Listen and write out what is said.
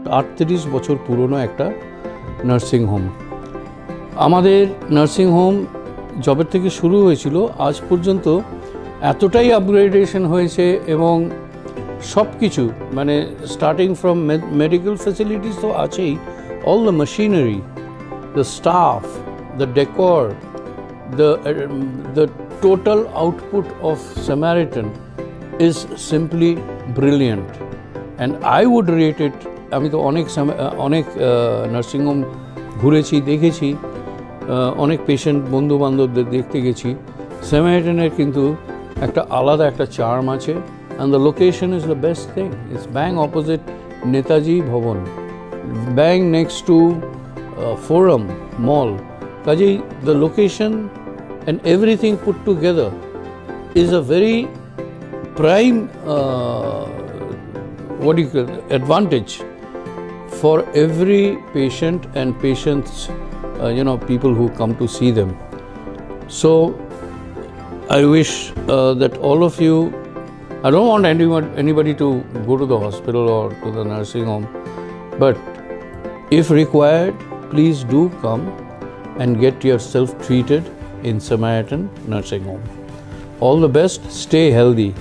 38 বছর পুরনো একটা নার্সিং হোম। আমাদের নার্সিং হোম জবের থেকে শুরু হয়েছিল আজ পর্যন্ত এতটাই আপগ্রেডেশন হয়েছে এবং সব কিছু মানে স্টার্টিং ফ্রম মেডিকেল ফ্যাসিলিটিস তো আছেই, all the machinery, the staff, the decor, the total output of Samaritan is simply brilliant, and I would rate it. আমি তো অনেক নার্সিং হোম ঘুরেছি, দেখেছি, অনেক পেশেন্ট বন্ধু বান্ধবদের দেখতে গেছি। স্যামারিটানের কিন্তু একটা আলাদা একটা চার্ম আছে, and the location is the best thing. It's bang opposite Netaji Bhavan, bang next to Forum Mall. Kaji, the location and everything put together is a very prime advantage for every patient and patients, people who come to see them. So I wish that all of you, I don't want anybody to go to the hospital or to the nursing home, but if required, please do come and get yourself treated in Samaritan Nursing Home. All the best, stay healthy.